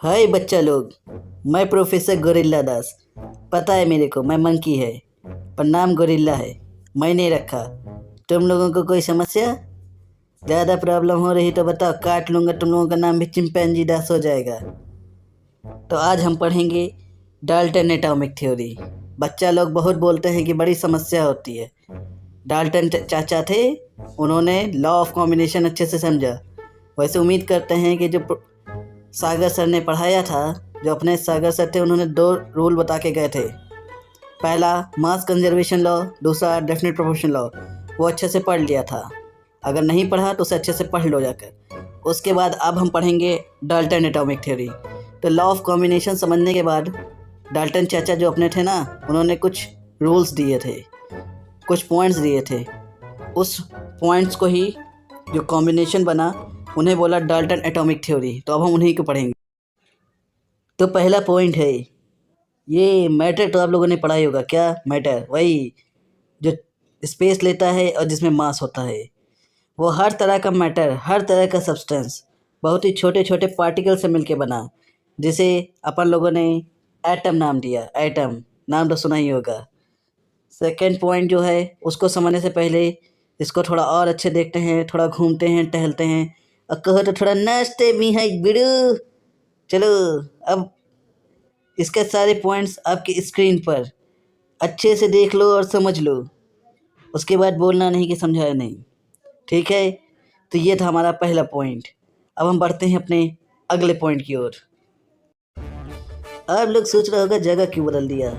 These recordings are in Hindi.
हाय बच्चा लोग, मैं प्रोफेसर गोरिल्ला दास। पता है मेरे को मैं मंकी है, पर नाम गोरिल्ला है। मैंने रखा। तुम लोगों को कोई समस्या? ज़्यादा प्रॉब्लम हो रही तो बताओ, काट लूँगा। तुम लोगों का नाम भी चिंपैंजी दास हो जाएगा। तो आज हम पढ़ेंगे डाल्टन एटॉमिक थ्योरी। बच्चा लोग बहुत बोलते हैं कि बड़ी समस्या होती है। डाल्टन चाचा थे, उन्होंने लॉ ऑफ कॉम्बिनेशन अच्छे से समझा। वैसे उम्मीद करते हैं कि जो सागर सर ने पढ़ाया था, जो अपने सागर सर थे, उन्होंने 2 रूल बता के गए थे। पहला मास कंजर्वेशन लॉ, दूसरा डेफिनेट प्रोपोर्शन लॉ। वो अच्छे से पढ़ लिया था। अगर नहीं पढ़ा तो उसे अच्छे से पढ़ लो जाकर। उसके बाद अब हम पढ़ेंगे डाल्टन एटॉमिक थ्योरी। तो लॉ ऑफ कॉम्बिनेशन समझने के बाद डाल्टन चाचा जो अपने थे ना, उन्होंने कुछ रूल्स दिए थे, कुछ पॉइंट्स दिए थे। उस पॉइंट्स को ही जो कॉम्बिनेशन बना, उन्हें बोला डाल्टन एटॉमिक थ्योरी। तो अब हम उन्हीं को पढ़ेंगे। तो पहला पॉइंट है ये मैटर। तो आप लोगों ने पढ़ा ही होगा। क्या मैटर? वही जो स्पेस लेता है और जिसमें मास होता है। वो हर तरह का मैटर, हर तरह का सब्सटेंस बहुत ही छोटे छोटे पार्टिकल से मिलके बना, जिसे अपन लोगों ने एटम नाम दिया। एटम नाम तो सुना ही होगा। सेकेंड पॉइंट जो है, उसको समझने से पहले इसको थोड़ा और अच्छे देखते हैं, थोड़ा घूमते हैं, टहलते हैं, और कहो तो थोड़ा नाचते भी हैं बिड़ू। चलो अब इसके सारे पॉइंट्स आपकी स्क्रीन पर अच्छे से देख लो और समझ लो। उसके बाद बोलना नहीं कि समझाया नहीं, ठीक है? तो ये था हमारा पहला पॉइंट। अब हम बढ़ते हैं अपने अगले पॉइंट की ओर। आप लोग सोच रहे होगा जगह क्यों बदल दिया।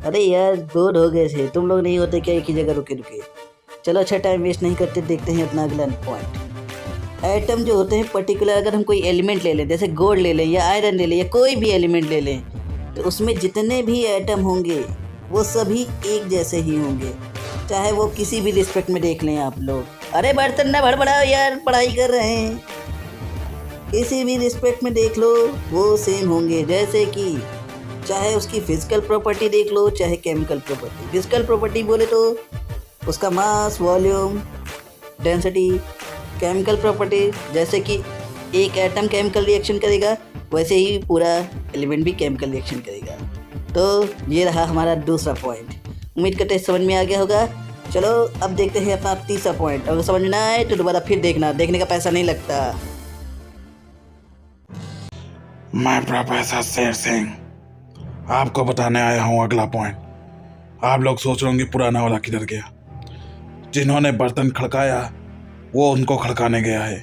अरे यार, बोर हो गए थे। तुम लोग नहीं होते क्या एक ही जगह रुके रुके? चलो अच्छा, टाइम वेस्ट नहीं करते, देखते हैं अपना अगला पॉइंट। एटम जो होते हैं पर्टिकुलर, अगर हम कोई एलिमेंट ले लें, जैसे गोल्ड ले लें या आयरन ले लें या कोई भी एलिमेंट ले लें, तो उसमें जितने भी एटम होंगे वो सभी एक जैसे ही होंगे, चाहे वो किसी भी रिस्पेक्ट में देख लें आप लोग। अरे बर्तन ना भड़बड़ाओ यार, पढ़ाई कर रहे हैं। किसी भी रिस्पेक्ट में देख लो वो सेम होंगे। जैसे कि चाहे उसकी फिजिकल प्रॉपर्टी देख लो, चाहे केमिकल प्रॉपर्टी। फिजिकल प्रॉपर्टी बोले तो उसका मास, वॉल्यूम, डेंसिटी। केमिकल प्रॉपर्टी जैसे कि एक एटम केमिकल रिएक्शन करेगा, वैसे ही पूरा एलिमेंट भी केमिकल रिएक्शन करेगा। तो ये रहा हमारा दूसरा पॉइंट। उम्मीद करते हैं समझ में आ गया होगा। चलो अब देखते हैं अपना तीसरा पॉइंट। अगर समझ ना आए तो दोबारा फिर देखना, देखने का पैसा नहीं लगता। मैं प्रोफेसर शेर सिंह आपको बताने आया हूँ अगला पॉइंट। आप लोग सोच रहे होंगे पुराना वाला किधर गया। जिन्होंने बर्तन खड़काया वो उनको खड़काने गया है।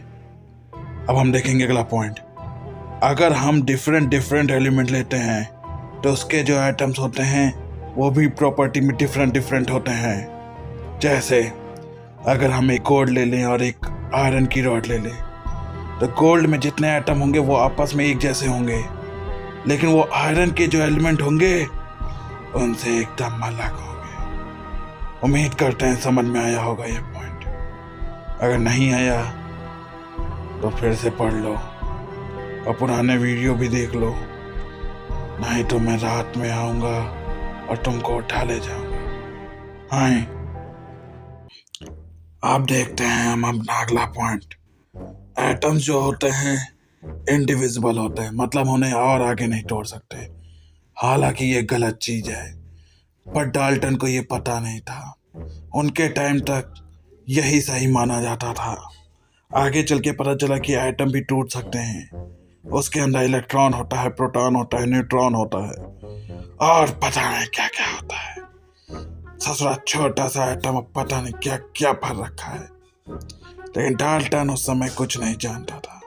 अब हम देखेंगे अगला पॉइंट। अगर हम डिफरेंट एलिमेंट लेते हैं तो उसके जो एटम्स होते हैं वो भी प्रॉपर्टी में डिफरेंट होते हैं। जैसे अगर हम एक गोल्ड ले लें और एक आयरन की रॉड ले लें, तो गोल्ड में जितने एटम होंगे वो आपस में एक जैसे होंगे, लेकिन वो आयरन के जो एलिमेंट होंगे उनसे एकदम अलग होंगे। उम्मीद करते हैं समझ में आया होगा ये पॉइंट। अगर नहीं आया तो फिर से पढ़ लो और पुराने वीडियो भी देख लो, नहीं तो मैं रात में आऊँगा और तुमको उठा ले जाऊँगा। हाँ, आप देखते हैं हम अपना अगला पॉइंट। एटम्स जो होते हैं इंडिविजिबल होते हैं, मतलब उन्हें और आगे नहीं तोड़ सकते। हालांकि ये गलत चीज़ है, पर डाल्टन को ये पता नहीं था। उनके टाइम तक यही सही माना जाता था। आगे चल के पता चला कि एटम भी टूट सकते हैं। उसके अंदर इलेक्ट्रॉन होता है, प्रोटॉन होता है, न्यूट्रॉन होता है, और पता नहीं क्या क्या होता है। ससुरा छोटा सा एटम, अब पता नहीं क्या क्या भर रखा है। लेकिन डाल्टन उस समय कुछ नहीं जानता था।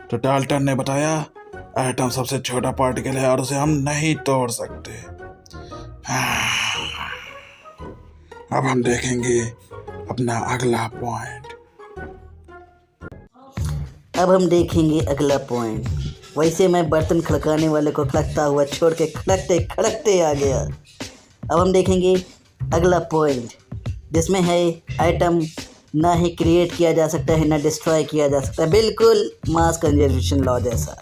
तो डाल्टन ने बताया एटम सबसे छोटा पार्टिकल है और उसे हम नहीं तोड़ सकते। अब हम देखेंगे अपना अगला पॉइंट। अब हम देखेंगे अगला पॉइंट। वैसे मैं बर्तन खड़काने वाले को खड़कता हुआ छोड़ के खड़कते खड़कते आ गया। अब हम देखेंगे अगला पॉइंट, जिसमें है एटम ना ही क्रिएट किया जा सकता है ना डिस्ट्रॉय किया जा सकता है, बिल्कुल मास कंजर्वेशन लॉ जैसा।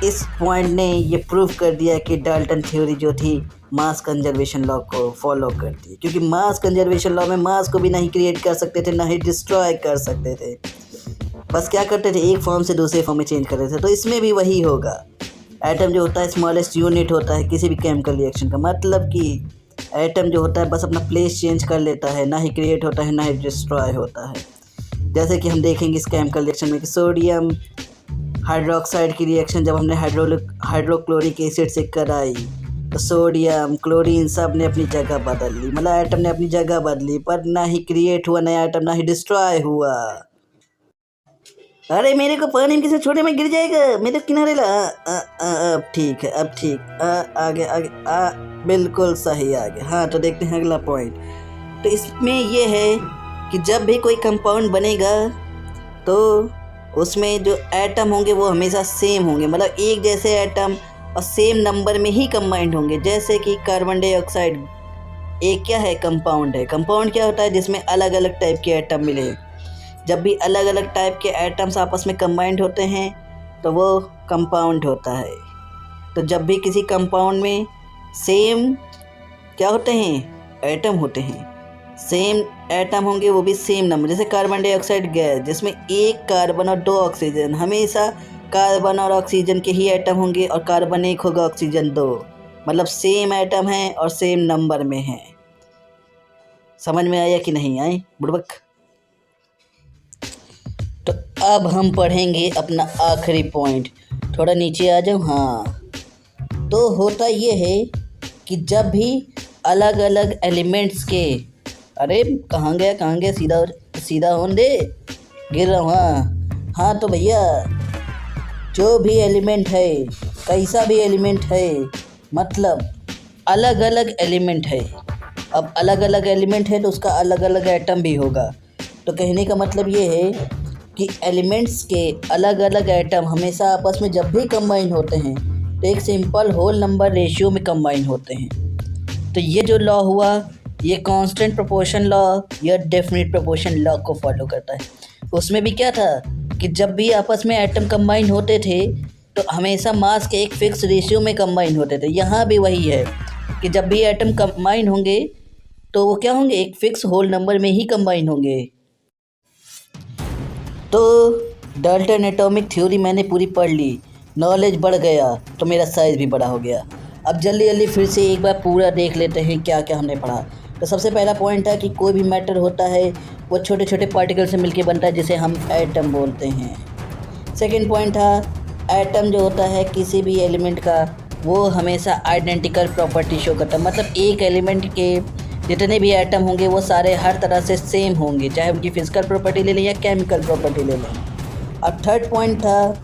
इस पॉइंट ने ये प्रूव कर दिया कि डाल्टन थ्योरी जो थी मास कंजर्वेशन लॉ को फॉलो करती है, क्योंकि मास कंजर्वेशन लॉ में मास को भी नहीं क्रिएट कर सकते थे, ना ही डिस्ट्रॉय कर सकते थे। बस क्या करते थे, एक फॉर्म से दूसरे फॉर्म में चेंज करते थे। तो इसमें भी वही होगा। एटम जो होता है स्मॉलेस्ट यूनिट होता है किसी भी केमिकल रिएक्शन का। मतलब कि एटम जो होता है बस अपना प्लेस चेंज कर लेता है, ना ही क्रिएट होता है ना ही डिस्ट्रॉय होता है। जैसे कि हम देखेंगे इस केमिकल रिएक्शन में कि सोडियम हाइड्रोक्साइड की रिएक्शन जब हमने हाइड्रोक्लोरिक एसिड से कराई तो सोडियम क्लोरीन सब ने अपनी जगह बदल ली, मतलब एटम ने अपनी जगह बदली, पर ना ही क्रिएट हुआ नया एटम ना ही डिस्ट्रॉय हुआ। अरे मेरे को पानी में किसी छोटे में गिर जाएगा, मेरे किनारे ला। अब ठीक है, अब ठीक। आगे आगे बिल्कुल सही आगे। हाँ तो देखते हैं अगला पॉइंट। तो इसमें ये है कि जब भी कोई कंपाउंड बनेगा तो उसमें जो एटम होंगे वो हमेशा सेम होंगे, मतलब एक जैसे एटम और सेम नंबर में ही कंबाइंड होंगे। जैसे कि कार्बन डाइऑक्साइड एक क्या है, कंपाउंड है। कंपाउंड क्या होता है, जिसमें अलग अलग टाइप के एटम मिले। जब भी अलग अलग टाइप के एटम्स आपस में कंबाइंड होते हैं तो वो कंपाउंड होता है। तो जब भी किसी कंपाउंड में सेम क्या होते हैं, एटम होते हैं, सेम एटम होंगे वो भी सेम नंबर। जैसे कार्बन डाइऑक्साइड गैस जिसमें एक कार्बन और 2 ऑक्सीजन, हमेशा कार्बन और ऑक्सीजन के ही एटम होंगे और कार्बन 1 होगा ऑक्सीजन 2, मतलब सेम एटम है और सेम नंबर में है। समझ में आया कि नहीं आए बुड़बक? तो अब हम पढ़ेंगे अपना आखिरी पॉइंट। थोड़ा नीचे आ जाओ। हाँ तो होता ये है कि जब भी अलग अलग एलिमेंट्स के, अरे कहाँ गया, सीधा होने दे, गिर रहा हूँ। हाँ तो भैया जो भी एलिमेंट है, कैसा भी एलिमेंट है, मतलब अलग अलग एलिमेंट है। अब अलग अलग एलिमेंट है तो उसका अलग अलग एटम भी होगा। तो कहने का मतलब ये है कि एलिमेंट्स के अलग अलग एटम हमेशा आपस में जब भी कंबाइन होते हैं तो एक सिंपल होल नंबर रेशियो में कंबाइन होते हैं। तो ये जो लॉ हुआ ये कांस्टेंट प्रोपोर्शन लॉ या डेफिनेट प्रोपोर्शन लॉ को फॉलो करता है। उसमें भी क्या था कि जब भी आपस में एटम कंबाइन होते थे तो हमेशा मास के एक फिक्स रेशियो में कंबाइन होते थे। यहाँ भी वही है कि जब भी एटम कंबाइन होंगे तो वो क्या होंगे, एक फिक्स होल नंबर में ही कंबाइन होंगे। तो डाल्टन एटॉमिक थ्योरी मैंने पूरी पढ़ ली, नॉलेज बढ़ गया तो मेरा साइज़ भी बड़ा हो गया। अब जल्दी जल्दी फिर से एक बार पूरा देख लेते हैं क्या क्या हमने पढ़ा। तो सबसे पहला पॉइंट है कि कोई भी मैटर होता है वो छोटे छोटे पार्टिकल से मिलके बनता है जिसे हम एटम बोलते हैं। सेकंड पॉइंट था एटम जो होता है किसी भी एलिमेंट का वो हमेशा आइडेंटिकल प्रॉपर्टी शो करता है, मतलब एक एलिमेंट के जितने भी एटम होंगे वो सारे हर तरह से सेम होंगे, चाहे उनकी फिजिकल प्रॉपर्टी ले लें या केमिकल प्रॉपर्टी ले लें। अब थर्ड पॉइंट था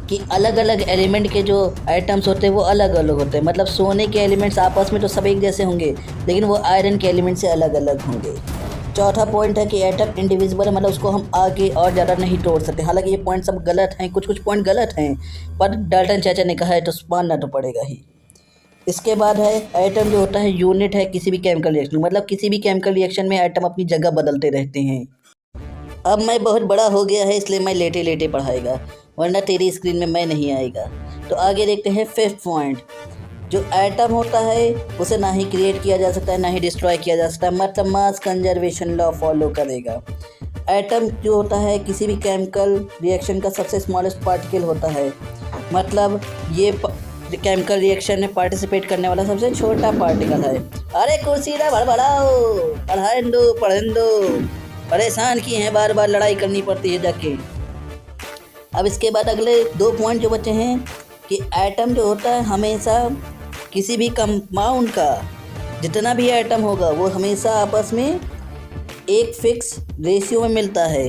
कि अलग अलग एलिमेंट के जो एटम्स होते हैं वो अलग अलग होते हैं, मतलब सोने के एलिमेंट्स आपस में तो सब एक जैसे होंगे लेकिन वो आयरन के एलिमेंट से अलग अलग होंगे। चौथा पॉइंट है कि एटम इंडिविजिबल है, मतलब उसको हम आगे और ज़्यादा नहीं तोड़ सकते। हालांकि ये पॉइंट सब गलत हैं, कुछ पॉइंट गलत हैं, पर डाल्टन चाचा ने कहा है तो मानना तो पड़ेगा ही। इसके बाद है एटम जो होता है यूनिट है किसी भी केमिकल रिएक्शन, मतलब किसी भी केमिकल रिएक्शन में एटम अपनी जगह बदलते रहते हैं। अब मैं बहुत बड़ा हो गया है इसलिए मैं लेटे लेटे पढ़ाएगा, वरना तेरी स्क्रीन में मैं नहीं आएगा। तो आगे देखते हैं फिफ्थ पॉइंट। जो एटम होता है उसे ना ही क्रिएट किया जा सकता है ना ही डिस्ट्रॉय किया जा सकता है, मतलब मास कंजर्वेशन लॉ फॉलो करेगा। एटम जो होता है किसी भी केमिकल रिएक्शन का सबसे स्मॉलेस्ट पार्टिकल होता है, मतलब ये केमिकल रिएक्शन में पार्टिसिपेट करने वाला सबसे छोटा पार्टिकल है। अरे कुर्सी ना भड़बड़ाओ, पढ़न दो, परेशान किए हैं, बार बार लड़ाई करनी पड़ती है जाके। अब इसके बाद अगले 2 पॉइंट जो बचे हैं कि एटम जो होता है हमेशा किसी भी कंपाउंड का जितना भी एटम होगा वो हमेशा आपस में एक फिक्स रेशियो में मिलता है।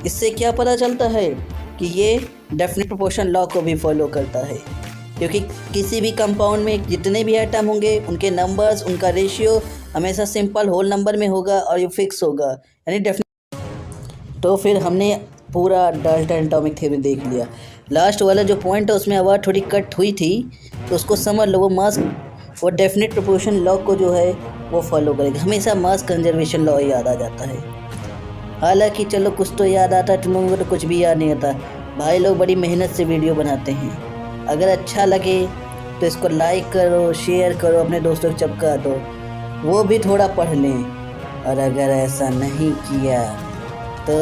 इससे क्या पता चलता है कि ये डेफिनेट प्रोपोर्शन लॉ को भी फॉलो करता है, क्योंकि किसी भी कंपाउंड में जितने भी एटम होंगे उनके नंबर्स, उनका रेशियो हमेशा सिंपल होल नंबर में होगा और ये फिक्स होगा, यानी डेफिनेट। तो फिर हमने पूरा डाल्टन एटॉमिक थ्योरी देख लिया। लास्ट वाला जो पॉइंट है उसमें आवाज़ थोड़ी कट हुई थी तो उसको समझ लो, वो मास वो डेफिनेट प्रोपोर्शन लॉ को जो है वो फॉलो करेगा। हमेशा मास कंजर्वेशन लॉ याद आ जाता है। हालांकि चलो कुछ तो याद आता है, तुम लोगों को तो कुछ भी याद नहीं आता। भाई लोग बड़ी मेहनत से वीडियो बनाते हैं। अगर अच्छा लगे तो इसको लाइक करो, शेयर करो, अपने दोस्तों को चिपका दो, वो भी थोड़ा पढ़ लें। और अगर ऐसा नहीं किया तो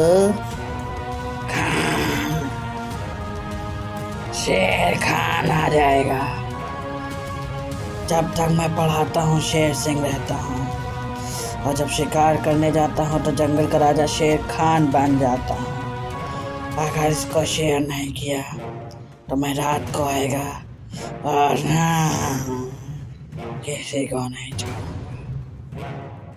शेर खान आ जाएगा। जब तक मैं पढ़ाता हूँ शेर सिंह रहता हूँ, और जब शिकार करने जाता हूँ तो जंगल का राजा शेर खान बन जाता हूँ। अगर इसको शेर नहीं किया तो मैं रात को आएगा और किसी को नहीं छोड़ूंगा।